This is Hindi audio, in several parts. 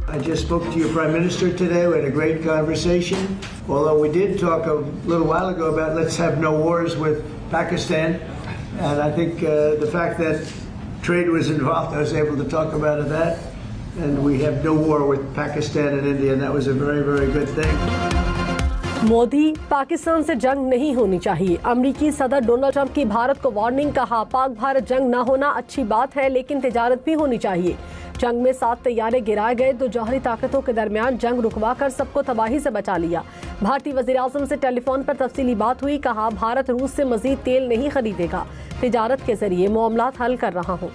I just spoke to your Prime Minister today. We had a great conversation. Although we did talk a little while ago about let's have no wars with Pakistan. And I think the fact that trade was involved, I was able to talk about that. And we have no war with Pakistan and India. And that was a very, very good thing. Modi, Pakistan से जंग नहीं होनी चाहिए। अमेरिकी सदर डोनाल्ड ट्रंप की भारत को वार्निंग। कहा, पाक भारत जंग न होना अच्छी बात है, लेकिन तिजारत भी होनी चाहिए। जंग में 7 तैयारे गिराए गए। 2 जौहरी ताकतों के दरमियान जंग रुकवा कर सबको तबाही से बचा लिया। भारतीय वजीर आजम से टेलीफोन पर तफसीली बात हुई। कहा, भारत रूस से मजीद तेल नहीं खरीदेगा, तिजारत के जरिए मामलात हल कर रहा हूँ।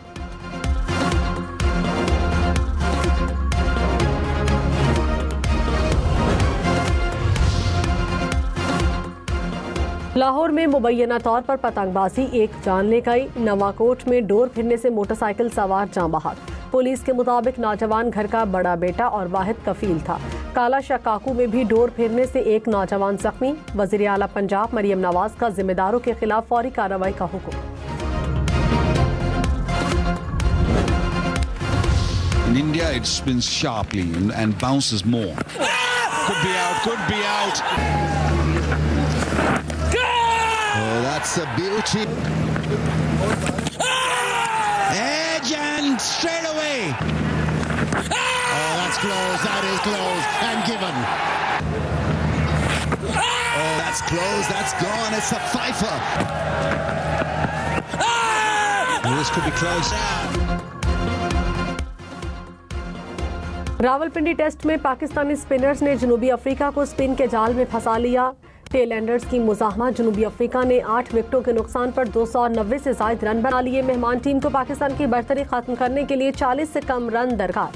लाहौर में मुबैना तौर पर पतंगबाजी, एक जान ले गई। नवाकोट में डोर फिरने से मोटरसाइकिल सवार जाँ बहक। पुलिस के मुताबिक नौजवान घर का बड़ा बेटा और वाहिद कफील था। काला शकाकू में भी डोर फिरने से एक नौजवान जख्मी। वजीर आला पंजाब मरियम नवाज का जिम्मेदारों के खिलाफ फौरी कार्रवाई का हुक्म। In India, it spins sharply and bounces more. Could be out. Could be out. Oh, that's a beauty. Edge and straight away. Oh, that's close. That is close. And given. Oh, that's close. That's gone. It's a fifer. Oh, this could be close. Rawalpindi test में पाकिस्तानी स्पिनर्स ने जनूबी अफ्रीका को स्पिन के जाल में फंसा लिया। टेलएंडर्स की मुज़ाहमत। जनूबी अफ्रीका ने 8 विकेटों के नुकसान पर 290 से ज़ायद रन बना लिए। मेहमान टीम को पाकिस्तान की बरतरी खत्म करने के लिए 40 से कम रन दरकार।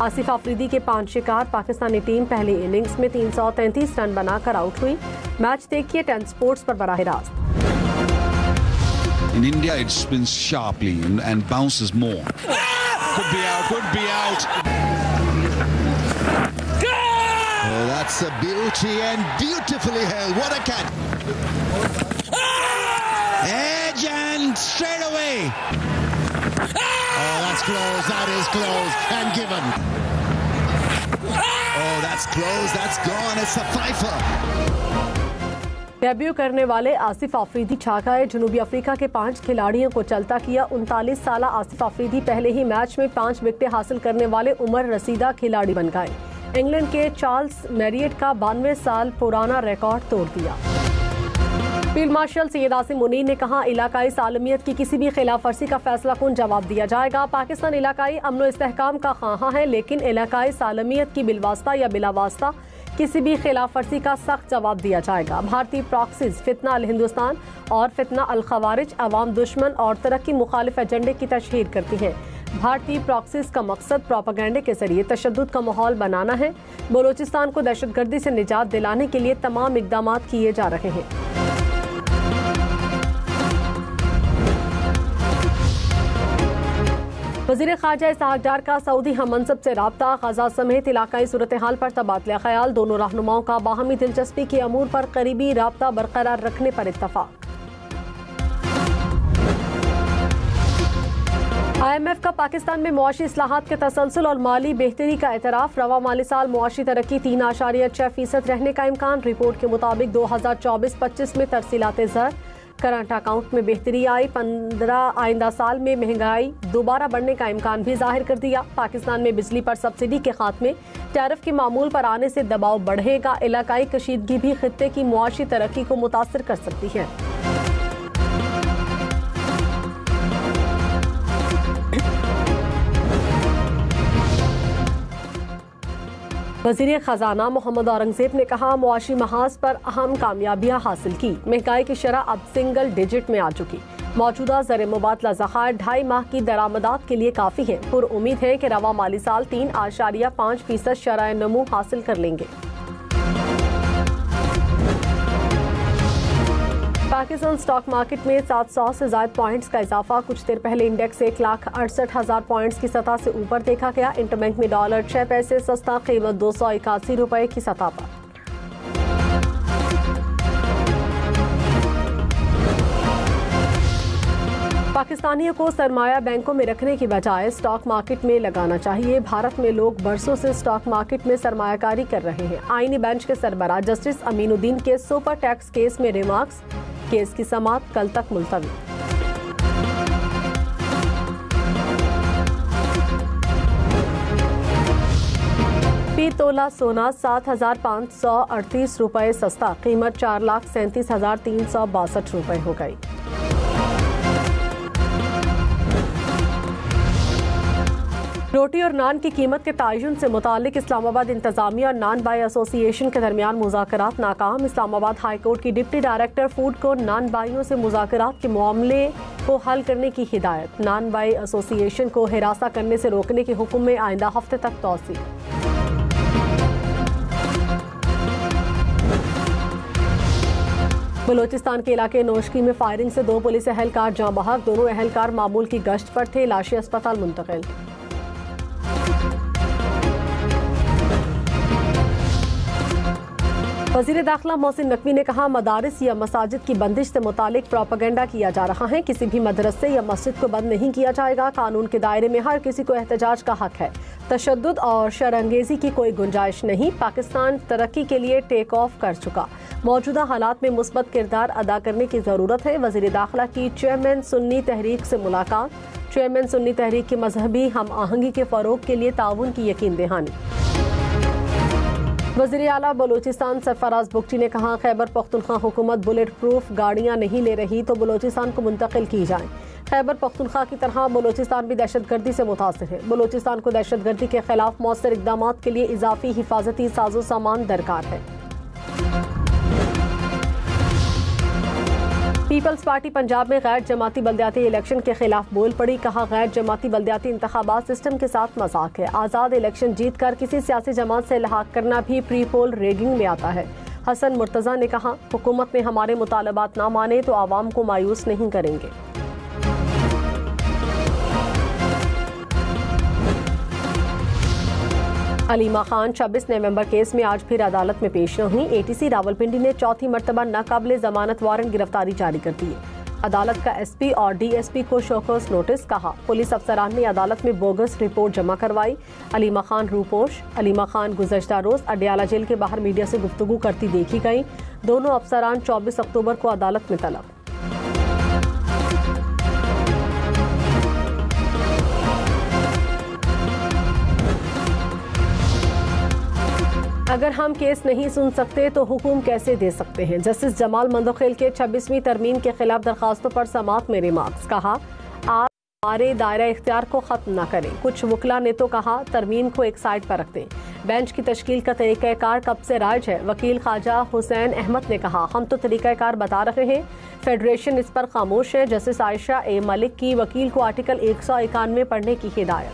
आसिफ अफरीदी के 5 शिकार। पाकिस्तानी टीम पहली इनिंग्स में 333 रन बनाकर आउट हुई। मैच देखिए 10 स्पोर्ट्स पर बराह रास्त। In India, it spins sharply and bounces more. Could be out. Could be out. Oh, that's a beauty and beautifully held. What a catch. Edge and straight away. Oh, that's close. That is close. And given. Oh, that's close. That's gone. It's a fifer. Debut करने वाले आसिफ अफरीदी छा गए। जनूबी अफ्रीका के 5 खिलाड़ियों को चलता किया। 39 साल आसिफ अफरीदी पहले ही मैच में 5 विकेटें हासिल करने वाले उमर रसीदा खिलाड़ी बन गए। इंग्लैंड के चार्ल्स मैरियट का 92 साल पुराना रिकॉर्ड तोड़ दिया। फील्ड मार्शल सैयद आसिम मुनीर ने कहा, इलाकाई सालमियत की किसी भी खिलाफ वर्जी का फैसला कौन जवाब दिया जाएगा। पाकिस्तान इलाकाई अमन व इस्तेहकाम का ख्वाह है, लेकिन इलाकाई सालमियत की बिलवास्ता या बिलावास्ता किसी भी खिलाफ वर्जी का सख्त जवाब दिया जाएगा। भारतीय प्रॉक्सीज फितना अल हिंदुस्तान और फितना अल खवारिज अवाम दुश्मन और तरक्की मुखालिफ एजेंडे की तशहीर करती हैं। भारतीय प्रॉक्सीज का मकसद प्रोपेगेंडे के जरिए तशद्दुद का माहौल बनाना है। बलोचिस्तान को दहशतगर्दी से निजात दिलाने के लिए तमाम इकदाम किए जा रहे हैं। वज़ीर ख़ारजा इसहाक़ डार का सऊदी हम मनसब से राब्ता। ग़ज़ा समेत इलाकाई सूरत हाल पर तबादला ख्याल। दोनों रहनुमाओं का बाहमी दिलचस्पी के अमूर पर करीबी राब्ता बरकरार रखने पर इत्तफ़ाक़। IMF का पाकिस्तान में मुआशी इस्लाहात के तसलसल और माली बेहतरी का एतराफ़। रवा माली साल मुआशी तरक्की 3.6% रहने का इम्कान। रिपोर्ट के मुताबिक 2024-25 में तरसीलात ज़र करंट अकाउंट में बेहतरी आई। 15 आइंदा साल में महंगाई दोबारा बढ़ने का इम्कान भी जाहिर कर दिया। पाकिस्तान में बिजली पर सब्सिडी के खात्मे, टैरिफ के मामूल पर आने से दबाव बढ़ेगा। इलाकाई कशीदगी भी खित्ते की मुआशी तरक्की को मुतासर कर सकती है। वज़ीर ख़जाना मोहम्मद औरंगज़ेब ने कहा, मुआशी महाज पर अहम कामयाबियाँ हासिल की। महंगाई की शरह अब सिंगल डिजिट में आ चुकी। मौजूदा ज़र मुबादला ज़खायर 2.5 माह की दरामदात के लिए काफ़ी है। पुरउम्मीद है कि रवा माली साल 3.5% शरह नमू हासिल कर लेंगे। पाकिस्तान स्टॉक मार्केट में 700 से ज़ायद पॉइंट्स का इजाफा। कुछ देर पहले इंडेक्स 1,68,000 पॉइंट्स की सतह से ऊपर देखा गया। इंटरबैंक में डॉलर 6 पैसे सस्ता, कीमत 281 रुपए की सतह पर। पाकिस्तानियों को सरमाया बैंकों में रखने की बजाय स्टॉक मार्केट में लगाना चाहिए। भारत में लोग बरसों से स्टॉक मार्केट में सरमायाकारी कर रहे हैं। आईनी बेंच के सरबराह जस्टिस अमीनुद्दीन के सुपर टैक्स केस में रिमार्क्स। केस की समाअत कल तक मुलतवी। फी तोला सोना 7,538 रुपये सस्ता, कीमत 4,37,362 रुपये हो गई। रोटी और नान की कीमत के तयन से मुतालिक इस्लामाबाद इंतजामिया और नान बाई एसोसिएशन के दरमियान मुज़ाकरात नाकाम। इस्लामाबाद हाई कोर्ट की डिप्टी डायरेक्टर फूड को नान बाइयों से मुज़ाकरात के मामले को हल करने की हिदायत। नान बाई एसोसिएशन को हिरासा करने से रोकने के हुक्म में आइंदा हफ्ते तक तौसी। बलोचिस्तान के इलाके नौशकी में फायरिंग से 2 पुलिस एहलकार जाँ बहक। दोनों एहलकार मामूल की गश्त पर थे। लाशें अस्पताल मुंतकिल। वज़ीर दाखिला मोहसिन नकवी ने कहा, मदारिस या मसाजिद की बंदिश से मुतालिक प्रोपेगेंडा किया जा रहा है। किसी भी मदरसे या मस्जिद को बंद नहीं किया जाएगा। कानून के दायरे में हर किसी को एहतजाज का हक है। तशद्दुद और शरअंगेज़ी की कोई गुंजाइश नहीं। पाकिस्तान तरक्की के लिए टेक ऑफ कर चुका। मौजूदा हालात में मुस्बत किरदार अदा करने की ज़रूरत है। वज़ीर दाखिला की चेयरमैन सुन्नी तहरीक से मुलाकात। चेयरमैन सुन्नी तहरीक की मजहबी हम आहंगी के फ़रोग के लिए ताउन की यकीन दहानी। वज़ीर आला बलूचिस्तान सरफराज बुगटी ने कहा, खैबर पख्तूनख्वा हुकूमत बुलेट प्रूफ गाड़ियाँ नहीं ले रही तो बलूचिस्तान को मुंतकिल की जाएँ। खैबर पख्तूनख्वा की तरह बलूचिस्तान भी दहशतगर्दी से मुतासिर है। बलूचिस्तान को दहशतगर्दी के खिलाफ मौसर इक़दाम के लिए इजाफी हिफाजती साजो सामान दरकार है। पीपल्स पार्टी पंजाब में गैर जमाती बल्दियाती इलेक्शन के खिलाफ बोल पड़ी। कहा, गैर जमाती बल्दियाती इंतखाबात सिस्टम के साथ मजाक है। आज़ाद इलेक्शन जीत कर किसी सियासी जमात से इल्हाक करना भी प्री पोल रेगिंग में आता है। हसन मुर्तज़ा ने कहा, हुकूमत ने हमारे मुतालबात ना माने तो आवाम को मायूस नहीं करेंगे। अलीमा खान 26 नवंबर केस में आज फिर अदालत में पेश न हुई। एटीसी रावलपिंडी ने चौथी मरतबा नाकाबिले जमानत वारंट गिरफ्तारी जारी कर दी। अदालत का एसपी और डीएसपी को शोकॉज नोटिस। कहा, पुलिस अफसरान ने अदालत में बोगस रिपोर्ट जमा करवाई। अलीमा खान रूपोश। अलीमा खान गुज़श्ता रोज अडियाला जेल के बाहर मीडिया से गुफ्तगू करती देखी गई। दोनों अफसरान 24 अक्टूबर को अदालत में तलब। अगर हम केस नहीं सुन सकते तो हुक्म कैसे दे सकते हैं? जस्टिस जमाल मंदोखेल के 26वीं तरमीम के खिलाफ दरखास्तों पर समाअत में रिमार्क्स। कहा, आप हमारे दायरा इख्तियार को खत्म न करें। कुछ वकला ने तो कहा तरमीम को एक साइड पर रख दें। बेंच की तश्कील का तरीक़ाकार कब से राइज है? वकील ख्वाजा हुसैन अहमद ने कहा, हम तो तरीक़ाकार बता रहे हैं, फेडरेशन इस पर खामोश है। जस्टिस आयशा ए मलिक की वकील को आर्टिकल 191 पढ़ने की हिदायत।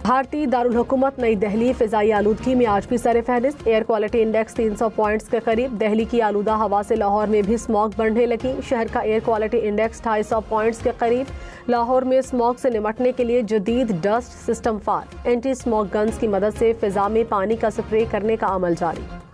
भारतीय दारुल हुकूमत नई दिल्ली फ़िज़ाई आलूदगी में आज भी सर फहरिस्त। एयर क्वालिटी इंडेक्स 300 पॉइंट्स के करीब। दिल्ली की आलूदा हवा से लाहौर में भी स्मॉग बढ़ने लगी। शहर का एयर क्वालिटी इंडेक्स 250 पॉइंट्स के करीब। लाहौर में स्मॉग से निपटने के लिए जदीद डस्ट सिस्टम फार। एंटी स्मॉग गन्स की मदद से फ़िज़ा में पानी का स्प्रे करने का अमल जारी।